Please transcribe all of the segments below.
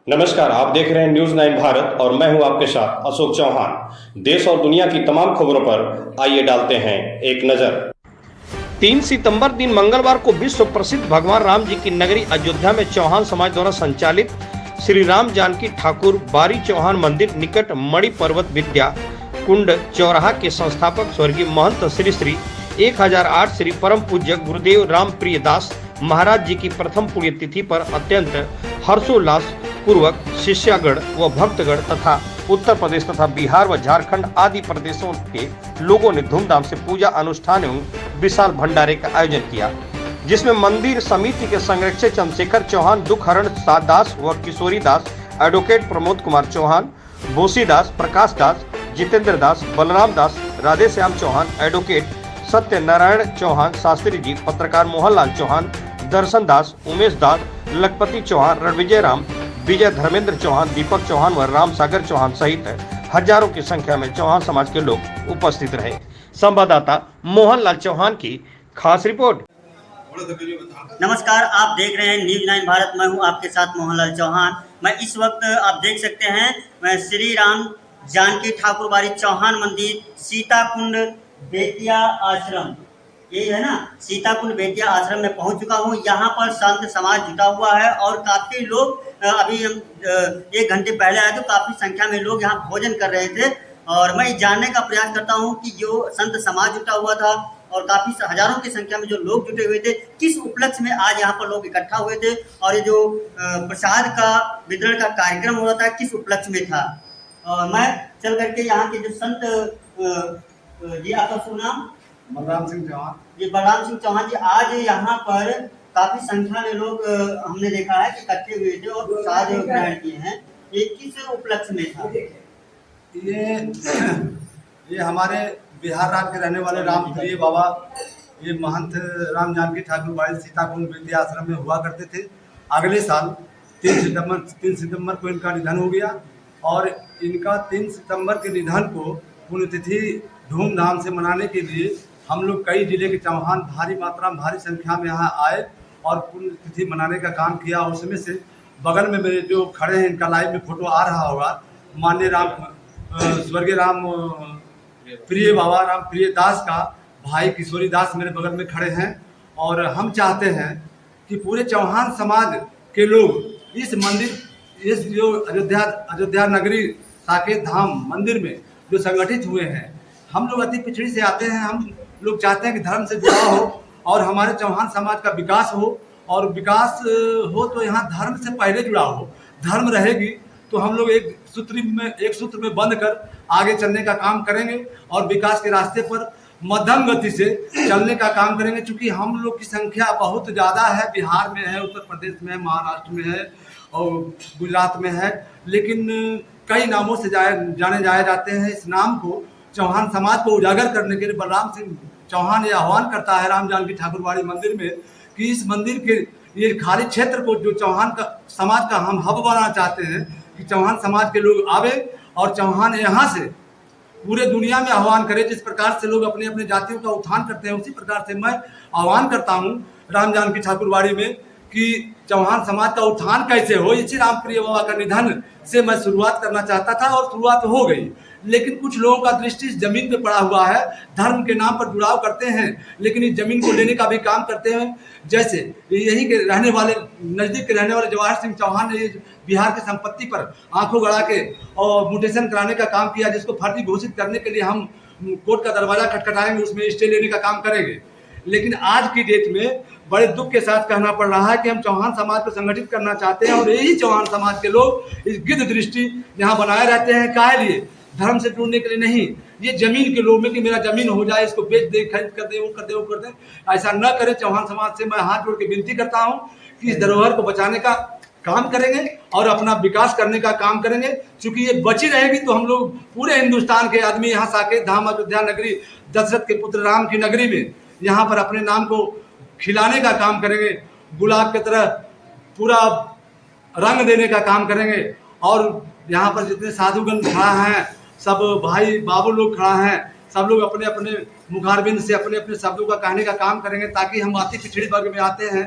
नमस्कार, आप देख रहे हैं न्यूज 9 भारत और मैं हूं आपके साथ अशोक चौहान। देश और दुनिया की तमाम खबरों पर आइए डालते हैं एक नजर। 3 सितंबर दिन मंगलवार को विश्व प्रसिद्ध भगवान राम जी की नगरी अयोध्या में चौहान समाज द्वारा संचालित श्री राम जानकी ठाकुर बारी चौहान मंदिर निकट मणि पर्वत विद्या कुंड चौराहा के संस्थापक स्वर्गीय महंत श्री श्री 1008 श्री परम पूज्य गुरुदेव राम प्रिय दास महाराज जी की प्रथम पुण्यतिथि पर अत्यंत हर्षोल्लास पूर्वक शिष्यगण व भक्तगण तथा उत्तर प्रदेश तथा बिहार व झारखंड आदि प्रदेशों के लोगों ने धूमधाम से पूजा अनुष्ठान एवं विशाल भंडारे का आयोजन किया, जिसमें मंदिर समिति के संरक्षक चंद्रशेखर चौहान, दुखहरण दास व किशोरी दास, एडवोकेट प्रमोद कुमार चौहान, बोसी दास, प्रकाश दास, जितेंद्र दास, बलराम दास, राधे श्याम चौहान, एडवोकेट सत्यनारायण चौहान शास्त्री जी, पत्रकार मोहनलाल चौहान, दर्शन दास, उमेश दास, लखपति चौहान, रणविजय राम, विजय धर्मेंद्र चौहान, दीपक चौहान व राम सागर चौहान सहित हजारों की संख्या में चौहान समाज के लोग उपस्थित रहे। संवाददाता मोहनलाल चौहान की खास रिपोर्ट। नमस्कार, आप देख रहे हैं न्यूज 9 भारत। मैं हूं आपके साथ मोहनलाल चौहान। मैं इस वक्त आप देख सकते हैं मैं श्री राम जानकी ठाकुर बारी चौहान मंदिर सीताकुंड बेतिया आश्रम, यही है ना, सीताकुंड बेतिया आश्रम में पहुंच चुका हूं। यहाँ पर संत समाज जुटा हुआ है और काफ़ी लोग अभी हम 1 घंटे पहले आए तो काफ़ी संख्या में लोग यहाँ भोजन कर रहे थे। और मैं जानने का प्रयास करता हूँ कि जो संत समाज जुटा हुआ था और काफ़ी हजारों की संख्या में जो लोग जुटे हुए थे, किस उपलक्ष्य में आज यहाँ पर लोग इकट्ठा हुए थे और ये जो प्रसाद का वितरण का कार्यक्रम हो रहा था किस उपलक्ष्य में था। और मैं चल करके यहाँ के जो संत जी, आपका शुभ नाम? बलराम सिंह चौहान। ये बलराम सिंह चौहान जी, आज यहाँ पर काफी संख्या में लोग हमने देखा है कि इकट्ठे हुए थे और प्रसाद ग्रहण किए हैं। ये किस उपलक्ष्य में था? ये हमारे बिहार राज्य के रहने वाले राम प्रिय बाबा, ये महंत राम जानकी ठाकुर बारी सीताकुंड विद्या आश्रम में हुआ करते थे। अगले साल 3 सितंबर को इनका निधन हो गया और इनका 3 सितंबर के निधन को पुण्यतिथि धूमधाम से मनाने के लिए हम लोग कई जिले के चौहान भारी मात्रा में भारी संख्या में यहाँ आए और पुण्यतिथि मनाने का काम किया। उसमें से बगल में मेरे जो खड़े हैं, इनका लाइव में फोटो आ रहा होगा, माननीय स्वर्गीय राम प्रिय बाबा राम प्रिय दास का भाई किशोरी दास मेरे बगल में खड़े हैं। और हम चाहते हैं कि पूरे चौहान समाज के लोग इस मंदिर, इस जो अयोध्या नगरी साकेत धाम मंदिर में जो संगठित हुए हैं, हम लोग अति पिछड़ी से आते हैं। हम लोग चाहते हैं कि धर्म से जुड़ा हो और हमारे चौहान समाज का विकास हो, और विकास हो तो यहाँ धर्म से पहले जुड़ा हो। धर्म रहेगी तो हम लोग एक सूत्र में बंध कर आगे चलने का काम करेंगे और विकास के रास्ते पर मध्यम गति से चलने का काम करेंगे। चूँकि हम लोग की संख्या बहुत ज़्यादा है, बिहार में है, उत्तर प्रदेश में है, महाराष्ट्र में है और गुजरात में है, लेकिन कई नामों से जाने जाते हैं। इस नाम को चौहान समाज को उजागर करने के लिए बलराम सिंह चौहान ये आह्वान करता है राम जानकी ठाकुर बाड़ी मंदिर में कि इस मंदिर के ये खाली क्षेत्र को जो चौहान का समाज का हम हब बनाना चाहते हैं कि चौहान समाज के लोग आवे और चौहान यहाँ से पूरे दुनिया में आह्वान करें। जिस प्रकार से लोग अपने अपने जातियों का उत्थान करते हैं, उसी प्रकार से मैं आह्वान करता हूँ राम जानकी ठाकुर बाड़ी में कि चौहान समाज का उत्थान कैसे हो। इसी राम प्रिय बाबा का निधन से मैं शुरुआत करना चाहता था और शुरुआत हो गई, लेकिन कुछ लोगों का दृष्टि इस जमीन पे पड़ा हुआ है। धर्म के नाम पर जुड़ाव करते हैं लेकिन इस जमीन को लेने का भी काम करते हैं। जैसे यहीं के रहने वाले, नज़दीक के रहने वाले जवाहर सिंह चौहान ने बिहार की संपत्ति पर आंखों गड़ा के और म्यूटेशन कराने का काम किया, जिसको फर्जी घोषित करने के लिए हम कोर्ट का दरवाजा खटखटाएंगे, उसमें स्टे लेने का काम करेंगे। लेकिन आज की डेट में बड़े दुख के साथ कहना पड़ रहा है कि हम चौहान समाज को संगठित करना चाहते हैं और यही चौहान समाज के लोग इस गिद्ध दृष्टि यहाँ बनाए रहते हैं। काहे लिए? धर्म से जुड़ने के लिए नहीं, ये जमीन के लोग में कि मेरा जमीन हो जाए, इसको बेच दे, खरीद कर दे, वो कर दे, वो कर दे। ऐसा न करें। चौहान समाज से मैं हाथ जोड़ के विनती करता हूँ कि इस धरोहर को बचाने का काम करेंगे और अपना विकास करने का काम करेंगे। चूंकि ये बची रहेगी तो हम लोग पूरे हिंदुस्तान के आदमी यहाँ साकेत धाम अयोध्या नगरी, दशरथ के पुत्र राम की नगरी में यहाँ पर अपने नाम को खिलाने का काम करेंगे, गुलाब की तरह पूरा रंग देने का काम करेंगे। और यहाँ पर जितने साधुगण खड़ा हैं, सब भाई बाबू लोग खड़ा हैं, सब लोग अपने अपने मुखारबिंद से अपने अपने शब्दों का कहने का काम करेंगे ताकि हम अति पिछड़ी वर्ग में आते हैं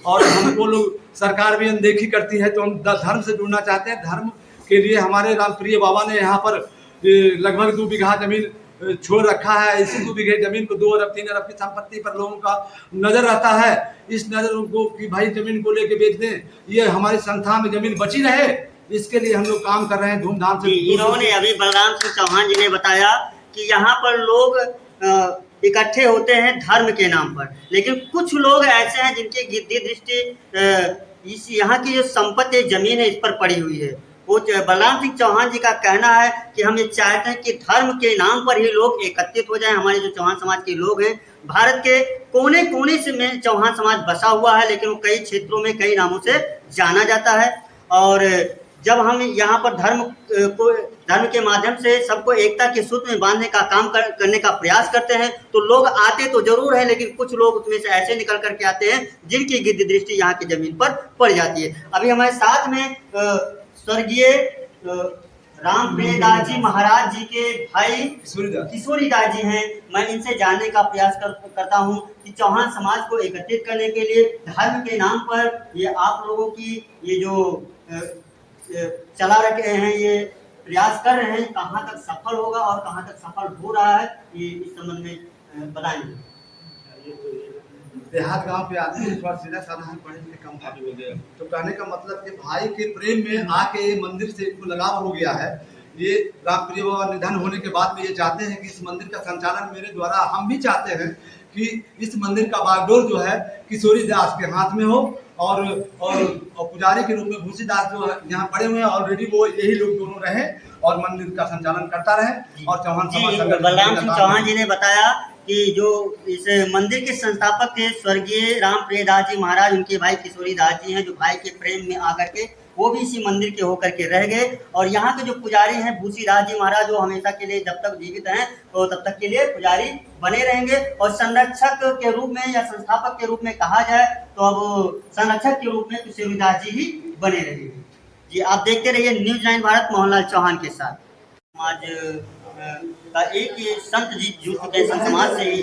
और हमको लोग सरकार भी अनदेखी करती है। तो हम धर्म से जुड़ना चाहते हैं। धर्म के लिए हमारे रामप्रिय बाबा ने यहाँ पर लगभग 2 बीघा जमीन छोड़ रखा है। इसी 2 बीघे जमीन को 2 अरब 3 अरब की संपत्ति पर लोगों का नजर रहता है। इस नजर को कि भाई जमीन को लेके बेच दें, ये हमारी संस्था में जमीन बची रहे, इसके लिए हम लोग काम कर रहे हैं धूमधाम से। इन्होंने अभी बलराम सिंह चौहान जी ने बताया कि यहाँ पर लोग इकट्ठे होते हैं धर्म के नाम पर, लेकिन कुछ लोग ऐसे हैं जिनकी गिद्धि दृष्टि इस यहाँ की जो संपत्ति जमीन है इस पर पड़ी हुई है। वो बलराम सिंह चौहान जी का कहना है कि हम ये चाहते हैं कि धर्म के नाम पर ही लोग एकत्रित हो जाएं। हमारे जो चौहान समाज के लोग हैं, भारत के कोने कोने से में चौहान समाज बसा हुआ है, लेकिन वो कई क्षेत्रों में कई नामों से जाना जाता है। और जब हम यहाँ पर धर्म के माध्यम से सबको एकता के सूत्र में बांधने का काम करने का प्रयास करते हैं, तो लोग आते तो जरूर है, लेकिन कुछ लोग उसमें से ऐसे निकल करके आते हैं जिनकी गिद्धि दृष्टि यहाँ की जमीन पर पड़ जाती है। अभी हमारे साथ में स्वर्गीय रामप्रिय दास जी महाराज जी के भाई किशोरी दास जी हैं। मैं इनसे जानने का प्रयास करता हूं कि चौहान समाज को एकत्रित करने के लिए धर्म के नाम पर ये आप लोगों की ये जो चला रखे हैं, ये प्रयास कर रहे हैं, कहाँ तक सफल होगा और कहाँ तक सफल हो रहा है, ये इस संबंध में बताएंगे। देहात गांव के आदमी इस बार सीधा साधा हम पढ़े लिखे कम था, तो कहने का मतलब कि भाई के प्रेम में आके ये मंदिर से इनको लगाव हो गया है। ये रामप्रिय बाबा निधन होने के बाद में ये चाहते हैं कि इस मंदिर का संचालन मेरे द्वारा, हम भी चाहते हैं कि इस मंदिर का बागडोर जो है किशोरी दास के हाथ में हो, और पुजारी के रूप में भूसी दास जो यहाँ पड़े हुए हैं ऑलरेडी, वो यही लोग दोनों रहे और मंदिर का संचालन करता रहे। और चौहान समाज बलराम सिंह चौहान जी ने बताया कि जो इस मंदिर के संस्थापक थे स्वर्गीय रामप्रिय दास जी महाराज, उनके भाई किशोरी दास जी हैं, जो भाई के प्रेम में आकर के वो भी इसी मंदिर के होकर के रह गए। और यहाँ के जो पुजारी हैं भूसी दास जी महाराज, वो हमेशा के लिए जब तक जीवित हैं तो तब तक के लिए पुजारी बने रहेंगे। और संरक्षक के रूप में या संस्थापक के रूप में कहा जाए तो अब संरक्षक के रूप में किशोरी दास जी ही बने रहेंगे। जी, आप देखते रहिए न्यूज़ 9 भारत मोहनलाल चौहान के साथ। समाज का एक ये संत जी जुड़ चुके हैं, संत समाज से ही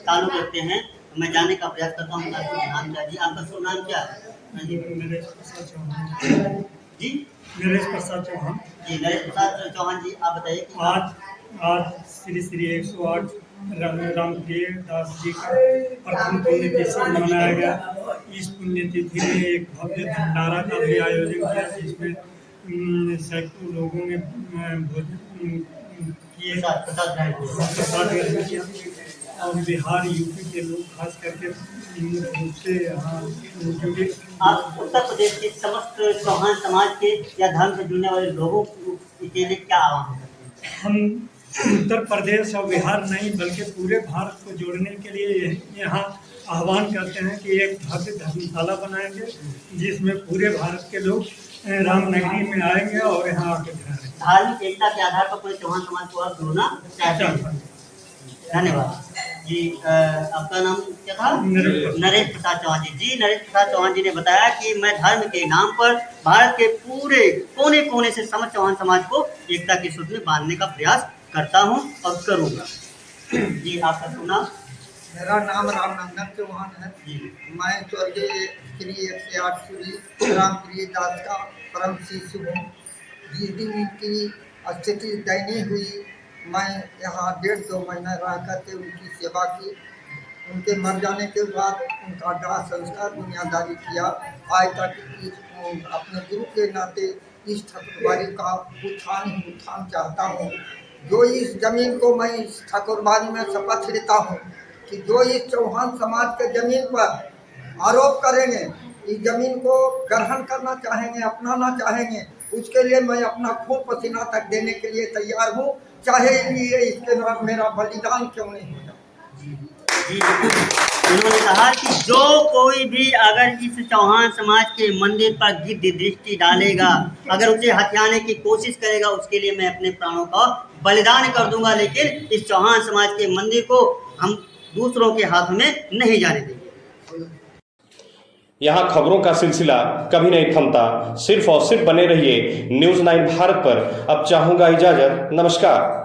ताल्लुक रखते हैं। तो मैं जानने का प्रयास करता हूँ आपका नाम क्या जी? आपका शुभ नाम क्या है? नरेश प्रसाद चौहान जी, नरेश प्रसाद चौहान जी, नरेश प्रसाद चौहान जी, आप बताइए कि आज श्री 108 रामप्रिय दास जी का प्रथम पुण्यतिथि मनाया गया। इस पुण्यतिथि में एक भव्य भंडारा का भी आयोजन किया, जिसमें सैकड़ों लोगों ने भोजन किए, प्रसाद ग्रहण किया। और बिहार यूपी के लोग खास करके रूप से यहाँ जुड़े। आप उत्तर प्रदेश के समस्त चौहान समाज के या धर्म से जुड़ने वाले लोगों के लिए क्या आह्वान करते हैं? हम उत्तर प्रदेश और बिहार नहीं बल्कि पूरे भारत को जोड़ने के लिए यहाँ आह्वान करते हैं कि एक भव्य धर्मशाला बनाएंगे, जिसमें पूरे भारत के लोग रामनगरी में आएंगे और यहाँ आके रहेंगे। धार्मिक एकता के आधार पर पूरे चौहान समाज को आप जोड़ना चाहते हैं। धन्यवाद जी। आपका नाम क्या था? नरेश प्रसाद चौहान जी। जी, नरेश प्रसाद चौहान जी ने बताया कि मैं धर्म के नाम पर भारत के पूरे कोने कोने से समस्त चौहान समाज को एकता के सूत्र में बांधने का प्रयास करता हूं और करूंगा। जी, आपका शुभ नाम? मेरा नाम रामनंदन चौहान है। मैं स्वर्गीय श्री 108 श्री रामप्रिय दास का परम शिष्य हूँ। जिस दिन उनकी स्थिति दयनीय हुई, मैं यहाँ 1.5-2 महीना रह करके उनकी सेवा की। उनके मर जाने के बाद उनका दाह संस्कार दुनियादारी किया। आज तक अपने गुरु के नाते इस ठाकुरबाड़ी का उत्थान चाहता हूँ। जो इस जमीन को मैं इस ठाकुरबाड़ी में शपथ लेता हूँ कि जो इस चौहान समाज के जमीन पर आरोप करेंगे, इस जमीन को ग्रहण करना चाहेंगे, अपनाना चाहेंगे, उसके लिए मैं अपना खून पसीना तक देने के लिए तैयार हूँ, चाहे ये इसके बाद मेरा बलिदान क्यों नहीं होगा। जी, उन्होंने कहा कि जो कोई भी अगर इस चौहान समाज के मंदिर पर गिद्ध दृष्टि डालेगा, अगर उसे हथियाने की कोशिश करेगा, उसके लिए मैं अपने प्राणों का बलिदान कर दूंगा, लेकिन इस चौहान समाज के मंदिर को हम दूसरों के हाथ में नहीं जाने देंगे। यहाँ खबरों का सिलसिला कभी नहीं थमता। सिर्फ और सिर्फ बने रहिए न्यूज़ 9 भारत पर। अब चाहूंगा इजाजत। नमस्कार।